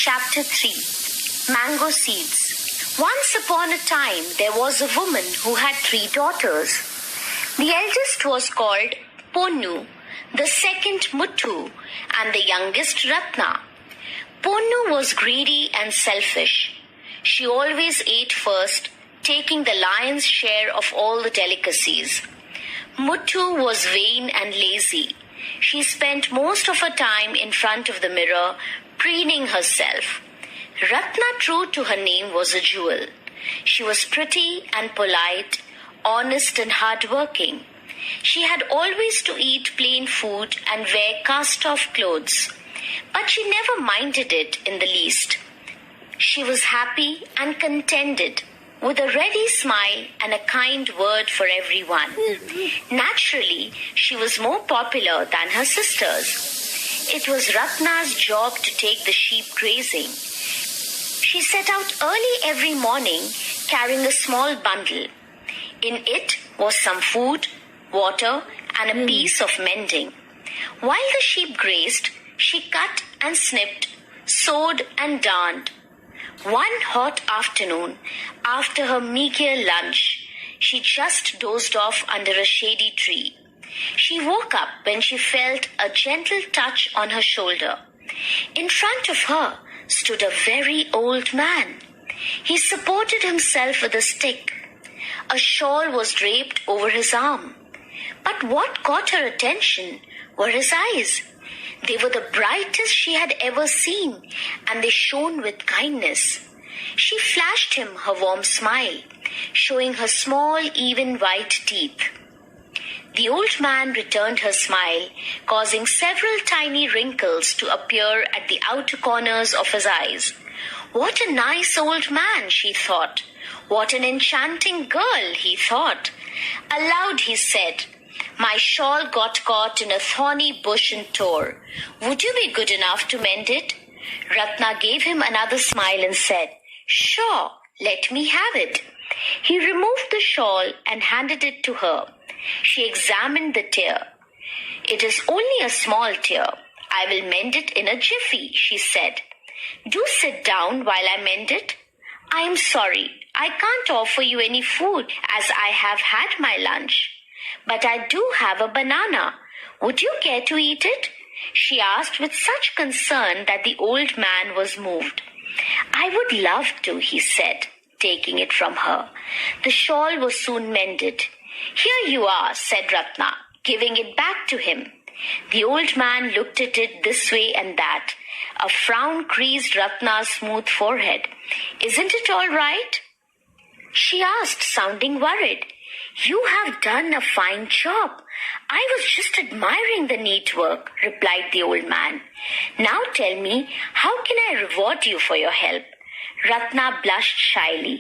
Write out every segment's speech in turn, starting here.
Chapter 3 Mango Seeds. Once upon a time, there was a woman who had 3 daughters. The eldest was called Ponnu, the second Muthu, and the youngest Ratna. Ponnu was greedy and selfish. She always ate first, taking the lion's share of all the delicacies. Muthu was vain and lazy. She spent most of her time in front of the mirror, preening herself. Ratna, true to her name, was a jewel. She was pretty and polite, honest and hardworking. She had always to eat plain food and wear cast-off clothes, but she never minded it in the least. She was happy and contented, with a ready smile and a kind word for everyone. Naturally, she was more popular than her sisters. It was Ratna's job to take the sheep grazing. She set out early every morning, carrying a small bundle. In it was some food, water, and a piece of mending. While the sheep grazed, she cut and snipped, sewed and darned. One hot afternoon, after her meager lunch, she just dozed off under a shady tree. She woke up when she felt a gentle touch on her shoulder. In front of her stood a very old man. He supported himself with a stick. A shawl was draped over his arm. But what caught her attention were his eyes. They were the brightest she had ever seen, and they shone with kindness. She flashed him her warm smile, showing her small, even white teeth. The old man returned her smile, causing several tiny wrinkles to appear at the outer corners of his eyes. What a nice old man, she thought. What an enchanting girl, he thought. Aloud he said, "My shawl got caught in a thorny bush and tore. Would you be good enough to mend it?" Ratna gave him another smile and said, "Sure, let me have it." He removed the shawl and handed it to her. She examined the tear. "It is only a small tear. I will mend it in a jiffy," she said. "Do sit down while I mend it." "I am sorry, I can't offer you any food as I have had my lunch. But I do have a banana. Would you care to eat it?" she asked with such concern that the old man was moved. "I would love to," he said, taking it from her. The shawl was soon mended. "Here you are," said Ratna, giving it back to him. The old man looked at it this way and that. A frown creased Ratna's smooth forehead. "Isn't it all right?" she asked, sounding worried. "You have done a fine job. I was just admiring the neat work," replied the old man. "Now tell me, how can I reward you for your help?" Ratna blushed shyly.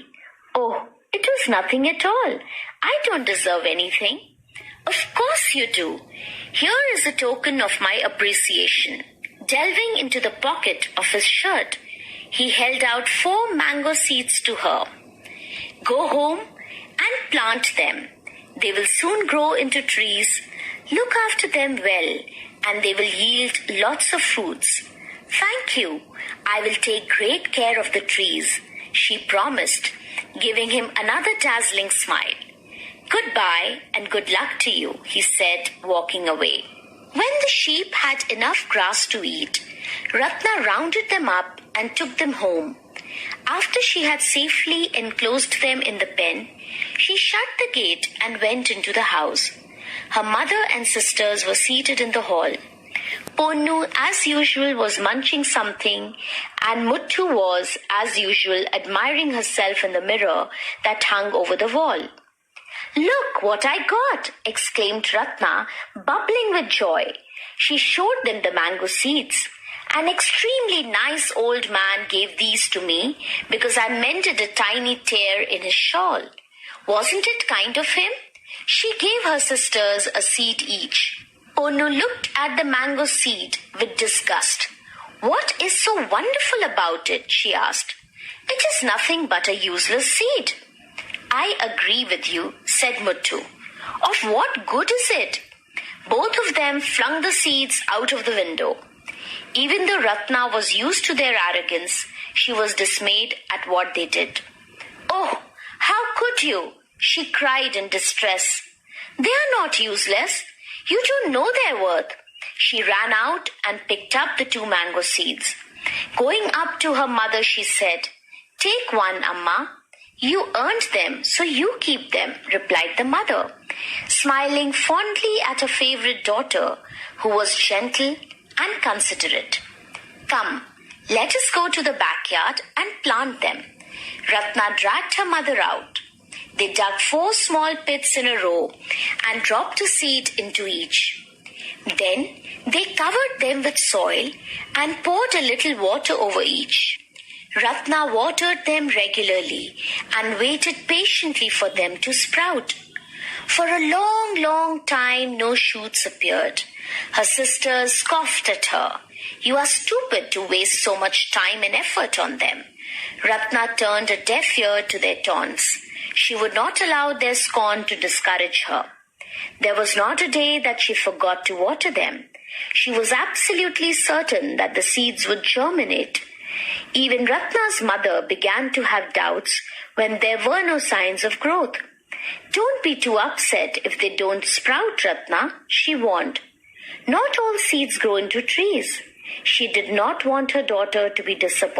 "Oh, it was nothing at all. I don't deserve anything." "Of course you do. Here is a token of my appreciation." Delving into the pocket of his shirt, he held out 4 mango seeds to her. "Go home and plant them. They will soon grow into trees. Look after them well, and they will yield lots of fruits." "Thank you. I will take great care of the trees," she promised, giving him another dazzling smile. "Goodbye and good luck to you," he said, walking away. When the sheep had enough grass to eat, Ratna rounded them up and took them home. After she had safely enclosed them in the pen, she shut the gate and went into the house. Her mother and sisters were seated in the hall. Ponnu, as usual, was munching something, and Muthu was, as usual, admiring herself in the mirror that hung over the wall. "Look what I got!" exclaimed Ratna, bubbling with joy. She showed them the mango seeds. "An extremely nice old man gave these to me because I mended a tiny tear in his shawl. Wasn't it kind of him?" She gave her sisters a seed each. Ponnu looked at the mango seed with disgust. "What is so wonderful about it?" she asked. "It is nothing but a useless seed." "I agree with you," said Muthu. "Of what good is it?" Both of them flung the seeds out of the window. Even though Ratna was used to their arrogance, she was dismayed at what they did. "Oh, how could you?" she cried in distress. "They are not useless. You don't know their worth." She ran out and picked up the 2 mango seeds. Going up to her mother, she said, "Take one, Amma. You earned them, so you keep them," replied the mother, smiling fondly at her favorite daughter, who was gentle and considerate. "Come, let us go to the backyard and plant them." Ratna dragged her mother out. They dug 4 small pits in a row and dropped a seed into each. Then they covered them with soil and poured a little water over each. Ratna watered them regularly and waited patiently for them to sprout. For a long, long time, no shoots appeared. Her sisters scoffed at her. "You are stupid to waste so much time and effort on them." Ratna turned a deaf ear to their taunts. She would not allow their scorn to discourage her. There was not a day that she forgot to water them. She was absolutely certain that the seeds would germinate. Even Ratna's mother began to have doubts when there were no signs of growth. "Don't be too upset if they don't sprout, Ratna," she warned. "Not all seeds grow into trees." She did not want her daughter to be disappointed.